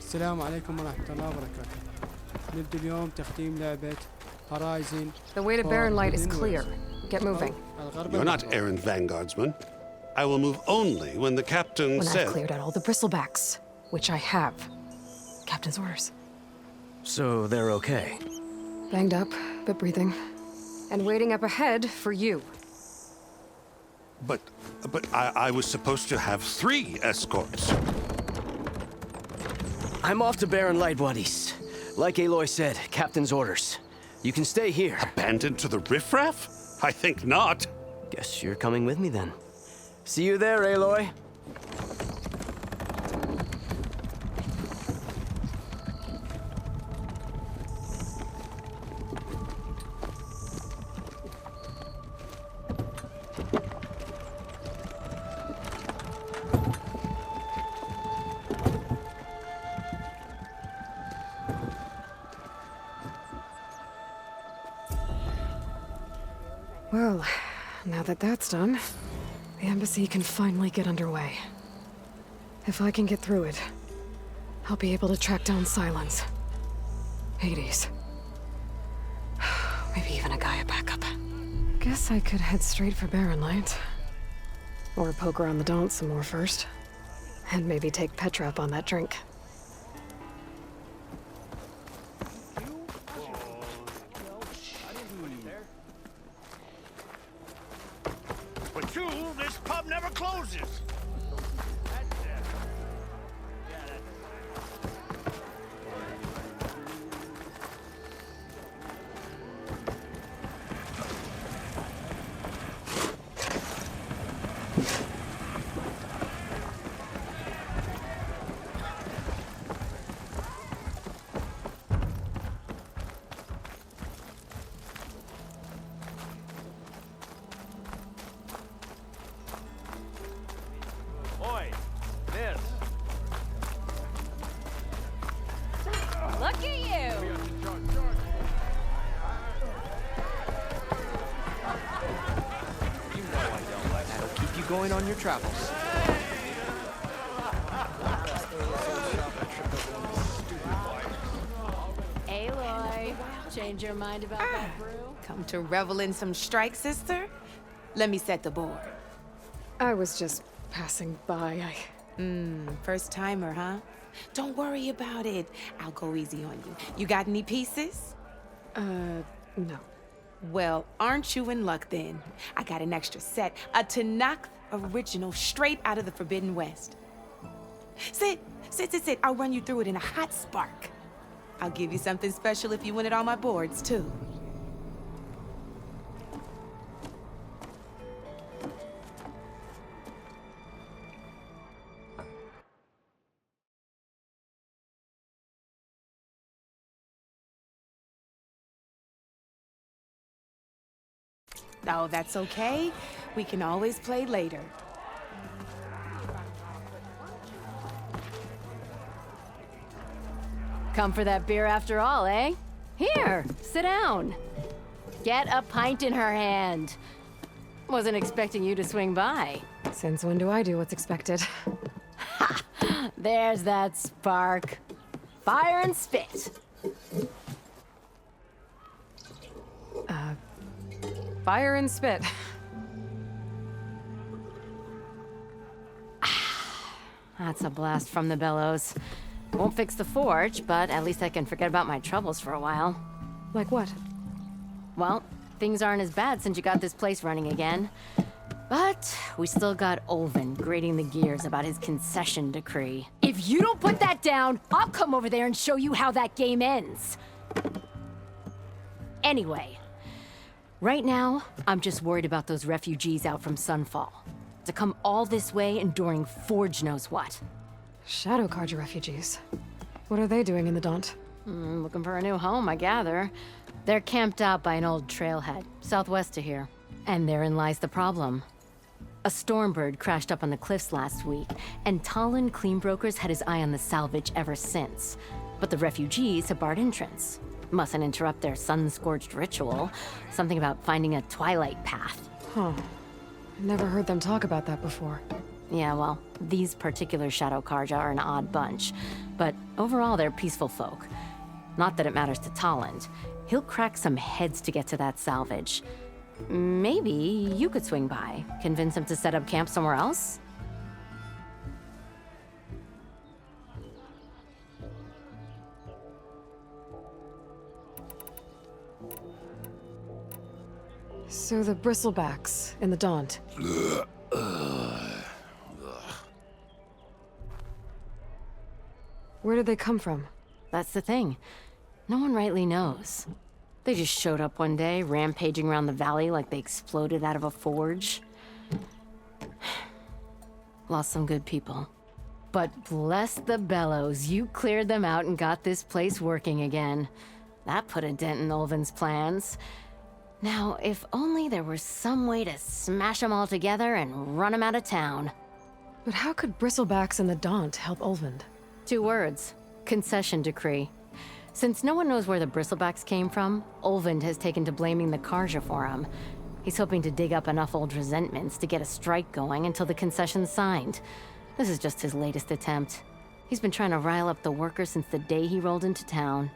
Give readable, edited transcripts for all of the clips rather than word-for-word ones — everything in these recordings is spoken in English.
السلام عليكم ورحمة الله وبركاته. نبدأ اليوم تختيم لعبة هورايزن. The way to Barren Light is clear. Get moving. You're not errant vanguardsman. I will move only when the captain says... When I've cleared out all the bristlebacks, which I have. Captain's orders. So they're okay? Banged up, but breathing. And waiting up ahead for you. But I was supposed to have 3 escorts. I'm off to Barren Light, Wadis. Like Aloy said, Captain's orders. You can stay here. Abandoned to the riffraff? I think not. Guess you're coming with me then. See you there, Aloy. Well, now that that's done, the embassy can finally get underway. If I can get through it, I'll be able to track down Silence, Hades, maybe even a Gaia backup. Guess I could head straight for Barren Light. Or poke around the Daunt some more first. And maybe take Petra up on that drink. This pub never closes. Look at you! That'll keep you going on your travels. Aloy, change your mind about that brew? Come to revel in some strike, sister? Let me set the board. I was just passing by. First timer, huh? Don't worry about it. I'll go easy on you. You got any pieces? No. Well, aren't you in luck then? I got an extra set, a Tanakh original straight out of the Forbidden West. Sit. I'll run you through it in a hot spark. I'll give you something special if you win it on my boards, too. Oh, that's okay. We can always play later. Come for that beer after all, eh? Here, sit down. Get a pint in her hand. Wasn't expecting you to swing by. Since when do I do what's expected? Ha! There's that spark. Fire and spit. Fire and spit. That's a blast from the bellows. Won't fix the forge, but at least I can forget about my troubles for a while. Like what? Well, things aren't as bad since you got this place running again. But we still got Olvin grating the gears about his concession decree. If you don't put that down, I'll come over there and show you how that game ends. Anyway, right now, I'm just worried about those refugees out from Sunfall. To come all this way enduring Forge knows what. Shadow Carja refugees. What are they doing in the Daunt? Looking for a new home, I gather. They're camped out by an old trailhead, southwest of here. And therein lies the problem. A Stormbird crashed up on the cliffs last week, and Talon Cleanbrokers had his eye on the salvage ever since. But the refugees have barred entrance. Mustn't interrupt their sun-scorched ritual. Something about finding a twilight path. Huh. Never heard them talk about that before. Yeah, well, these particular Shadow Carja are an odd bunch. but overall they're peaceful folk. Not that it matters to Tolland. He'll crack some heads to get to that salvage. Maybe you could swing by, convince him to set up camp somewhere else? So the bristlebacks in the Daunt. Where did they come from? That's the thing. No one rightly knows. They just showed up one day, rampaging around the valley like they exploded out of a forge. Lost some good people. But bless the bellows, you cleared them out and got this place working again. That put a dent in Ulvin's plans. Now, if only there were some way to smash them all together and run them out of town. But how could bristlebacks in the Daunt help Ulvund? 2 words. Concession decree. Since no one knows where the bristlebacks came from, Ulvund has taken to blaming the Karja for them. He's hoping to dig up enough old resentments to get a strike going until the concession's signed. This is just his latest attempt. He's been trying to rile up the workers since the day he rolled into town.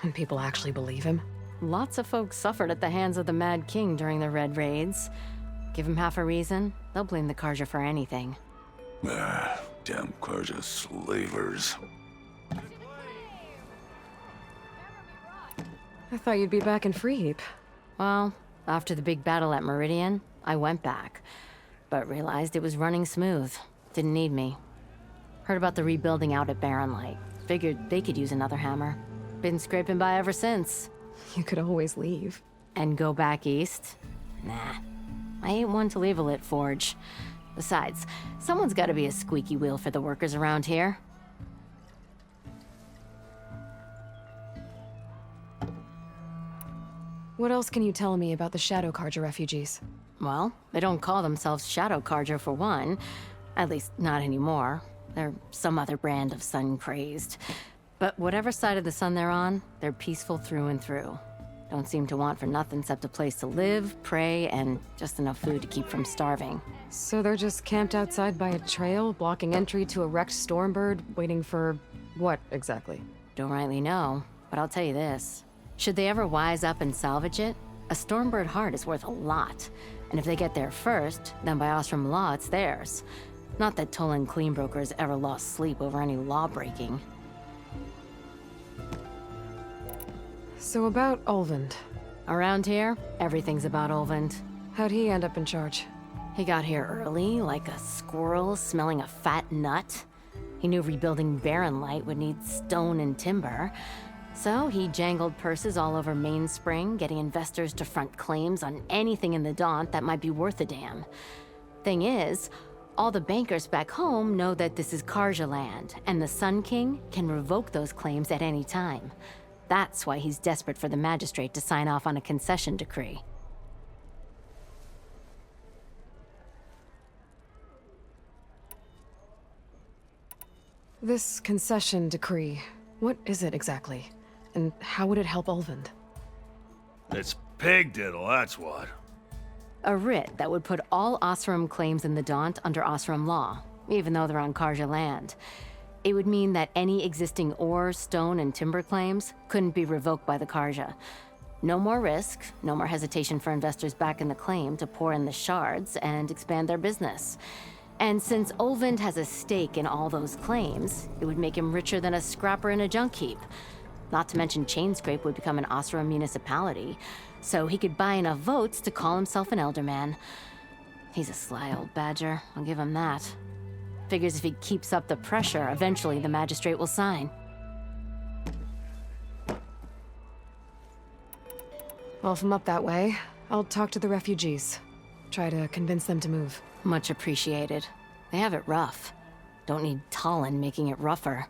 And people actually believe him? Lots of folks suffered at the hands of the Mad King during the Red Raids. Give him half a reason, they'll blame the Karja for anything. Damn Karja slavers. I thought you'd be back in Freeheap. Well, after the big battle at Meridian, I went back, but realized it was running smooth. Didn't need me. Heard about the rebuilding out at Barren Light. Figured they could use another hammer. Been scraping by ever since. You could always leave. And go back east? Nah. I ain't one to leave a lit forge. Besides, someone's gotta be a squeaky wheel for the workers around here. What else can you tell me about the Shadow Karja refugees? Well, they don't call themselves Shadow Karja for one. At least, not anymore. They're some other brand of sun-crazed. But whatever side of the sun they're on, they're peaceful through and through. Don't seem to want for nothing except a place to live, pray, and just enough food to keep from starving. So they're just camped outside by a trail, blocking entry to a wrecked Stormbird, waiting for what exactly? Don't rightly know, but I'll tell you this. Should they ever wise up and salvage it, a Stormbird heart is worth a lot. And if they get there first, then by Ostrom law, it's theirs. Not that Tolan Cleanbrokers ever lost sleep over any law breaking. So about Ulvund. Around here, everything's about Ulvund. How'd he end up in charge? He got here early, like a squirrel smelling a fat nut. He knew rebuilding Barren Light would need stone and timber. So he jangled purses all over Mainspring, getting investors to front claims on anything in the Daunt that might be worth a damn. Thing is, all the bankers back home know that this is Karja land, and the Sun King can revoke those claims at any time. That's why he's desperate for the magistrate to sign off on a concession decree. This concession decree, what is it exactly? And how would it help Ulvund? It's pig diddle, that's what. A writ that would put all Osram claims in the Daunt under Osram law, even though they're on Karja land. It would mean that any existing ore, stone, and timber claims couldn't be revoked by the Karja. No more risk, no more hesitation for investors back in the claim to pour in the shards and expand their business. And since Ulvund has a stake in all those claims, it would make him richer than a scrapper in a junk heap. Not to mention Chainscrape would become an Osram municipality, so he could buy enough votes to call himself an elderman. He's a sly old badger, I'll give him that. Figures if he keeps up the pressure, eventually the magistrate will sign. Well, if I'm up that way, I'll talk to the refugees. Try to convince them to move. Much appreciated. They have it rough. Don't need Tolland making it rougher.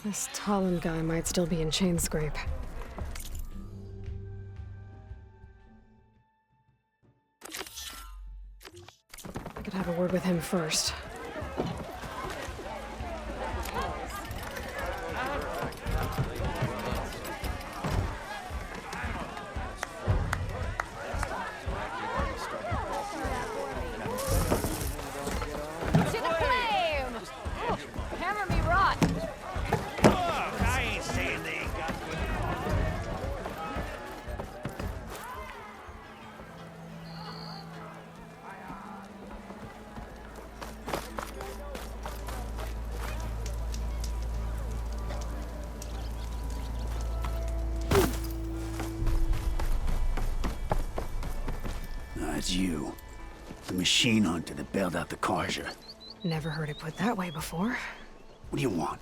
This Tolland guy might still be in Chainscrape. I could have a word with him first. It's you. The machine hunter that bailed out the Carja. Never heard it put that way before. What do you want?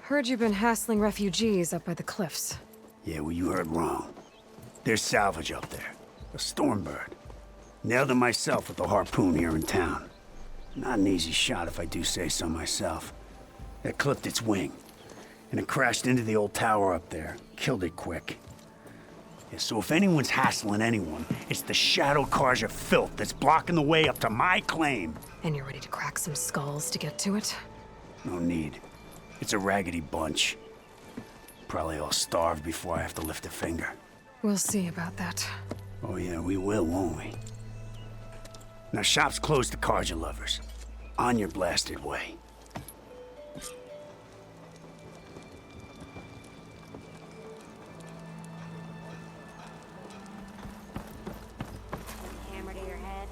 Heard you've been hassling refugees up by the cliffs. Yeah, well, you heard wrong. There's salvage up there. A stormbird. Nailed it myself with the harpoon here in town. Not an easy shot if I do say so myself. It clipped its wing. And it crashed into the old tower up there. Killed it quick. Yeah, so if anyone's hassling anyone, it's the Shadow Carja filth that's blocking the way up to my claim. And you're ready to crack some skulls to get to it? No need. It's a raggedy bunch. Probably all starved before I have to lift a finger. We'll see about that. Oh yeah, we will, won't we? Now shop's closed to Carja lovers. On your blasted way. Hammer to your head.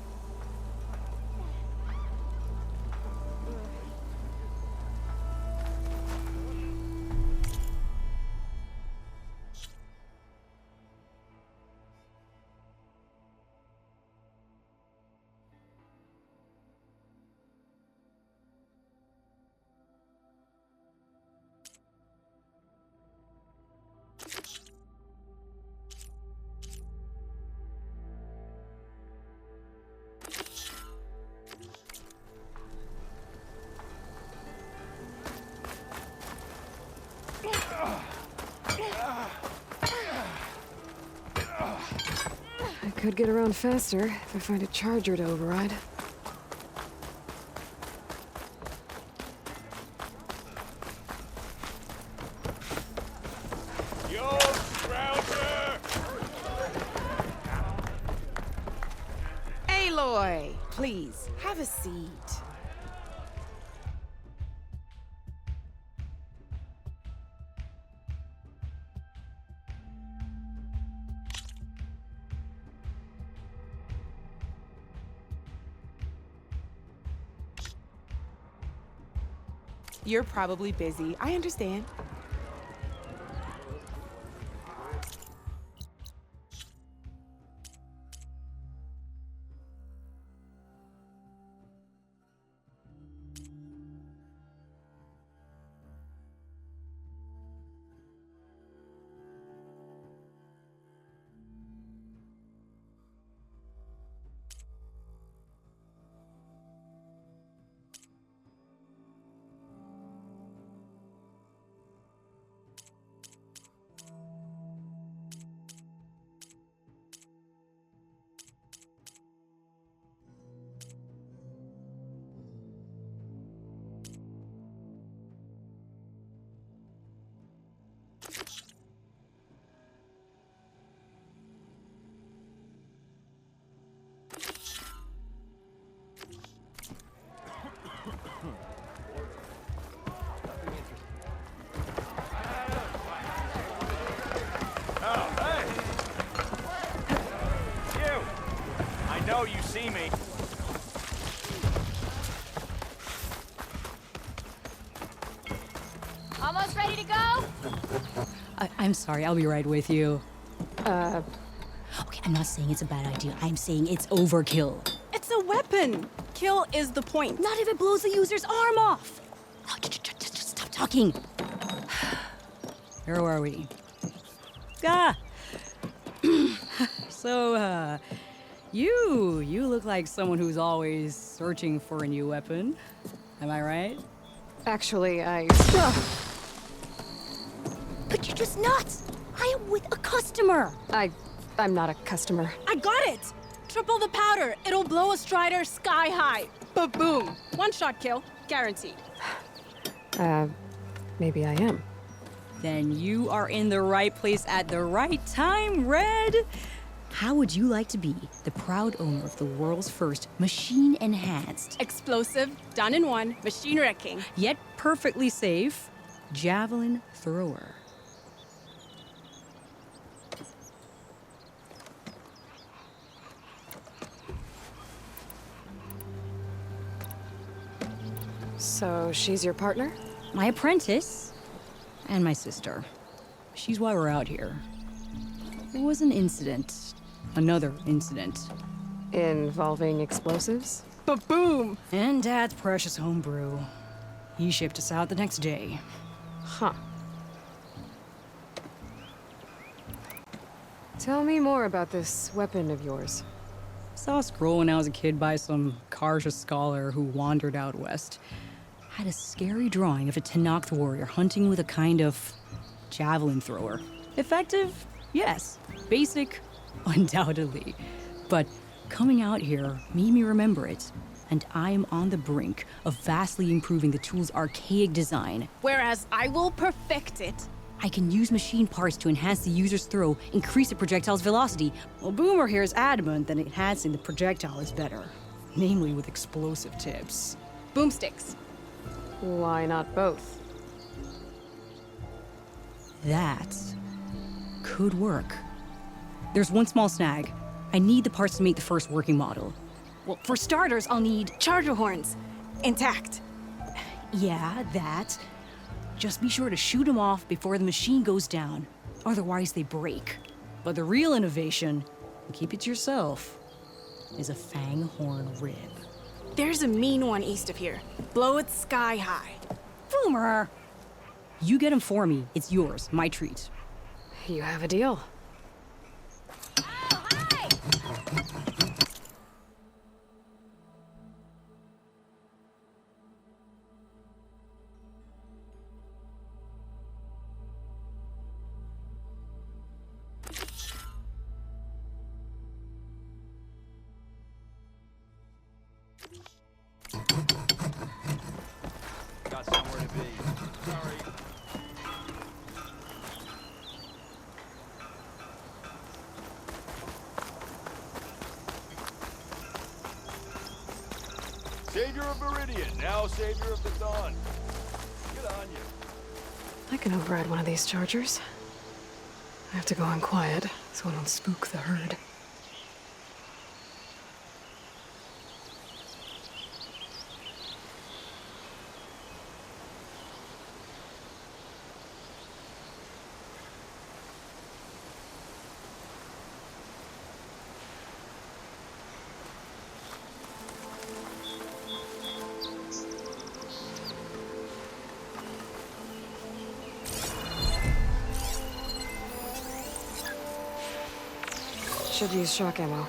I could get around faster if I find a charger to override. Yo, Scrouser! Aloy, please, have a seat. You're probably busy. I understand. know you see me. Almost ready to go? I'm sorry, I'll be right with you. Okay, I'm not saying it's a bad idea. I'm saying it's overkill. It's a weapon! Kill is the point. Not if it blows the user's arm off! Oh, just stop talking. Where were we? So, you look like someone who's always searching for a new weapon. Am I right? Actually, But you're just nuts! I am with a customer! I'm not a customer. I got it! Triple the powder. It'll blow a Strider sky high. Ba-boom. One shot kill. Guaranteed. Maybe I am. Then you are in the right place at the right time, Red. How would you like to be the proud owner of the world's first machine-enhanced, Explosive, done in one, machine wrecking, yet perfectly safe, javelin thrower? So she's your partner? My apprentice and my sister. She's why we're out here. There was an incident. Another incident. Involving explosives? Ba-boom! And Dad's precious homebrew. He shipped us out the next day. Huh. Tell me more about this weapon of yours. Saw a scroll when I was a kid by some Karja scholar who wandered out west. Had a scary drawing of a Tenakth warrior hunting with a kind of javelin thrower. Effective? Yes. Basic? Undoubtedly. But coming out here made me remember it. And I'm on the brink of vastly improving the tool's archaic design. Whereas I will perfect it. I can use machine parts to enhance the user's throw, increase the projectile's velocity. Well, Boomer here is adamant that enhancing the projectile is better. Namely with explosive tips. Boomsticks. Why not both? That could work. There's one small snag. I need the parts to make the first working model. Well, for starters, I'll need charger horns. Intact. Yeah, that. Just be sure to shoot them off before the machine goes down. Otherwise, they break. But the real innovation, and keep it to yourself, is a fang horn rib. There's a mean one east of here. Blow it sky high. Boomer! You get him for me. It's yours. My treat. You have a deal. Got somewhere to be. Sorry. Savior of Meridian, now savior of the dawn. Good on you. I can override one of these chargers. I have to go in quiet so I don't spook the herd. Should use shock ammo.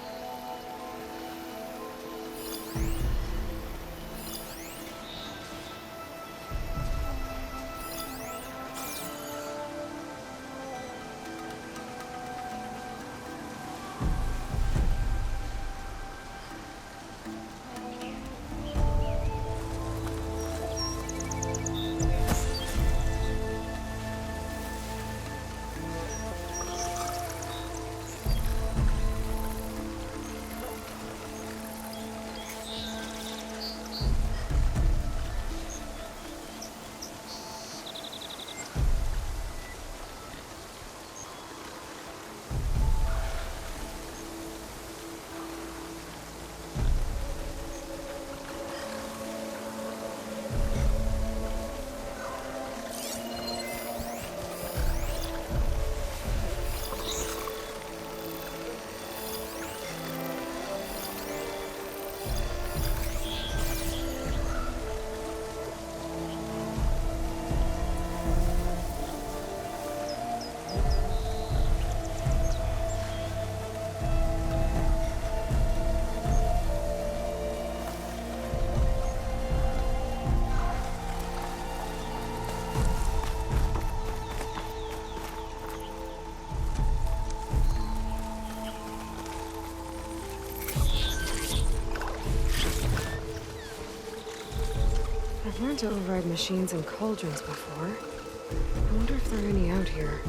I've learned to override machines and cauldrons before. I wonder if there are any out here.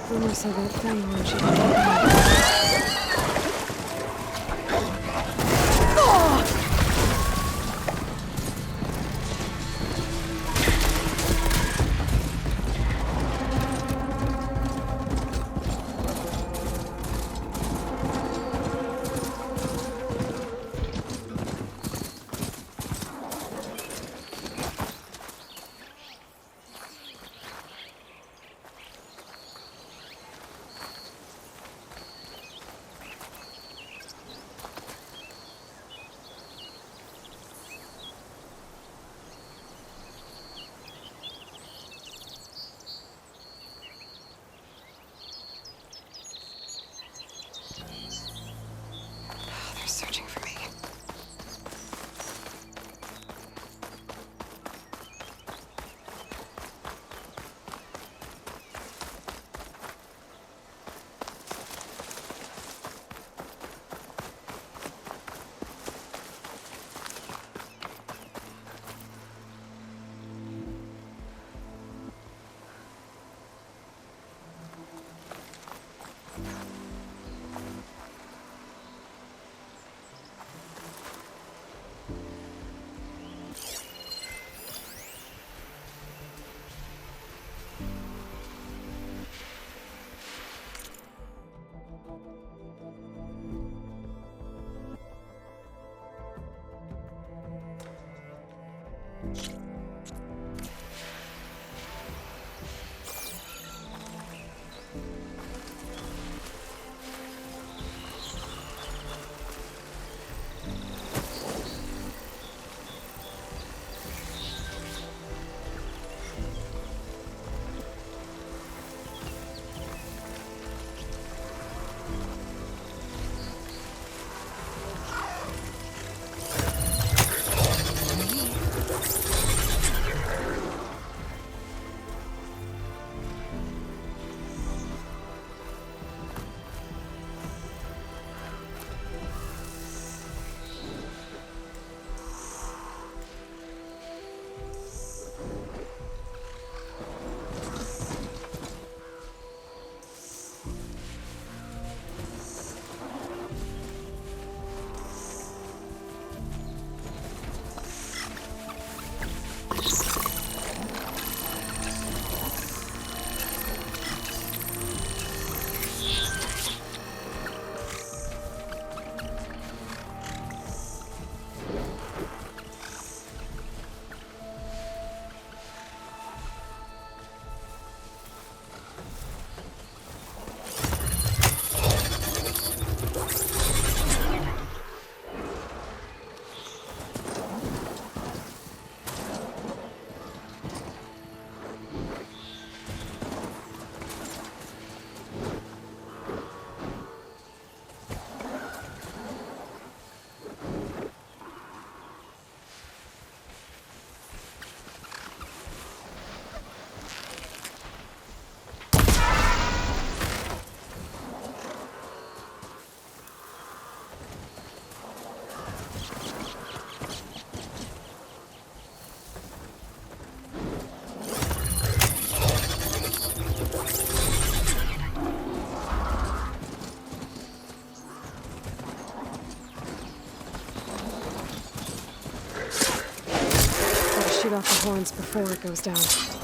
Rumor said that thing when she got shoot off the horns before it goes down.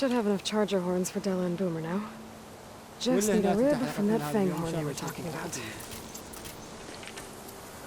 should have enough charger horns for Della and Boomer now. Just ولا need a هناك rib تحت from that الحلقة fang اليوم إن horn شاء you الله were talking نشوفكم about. بعدين.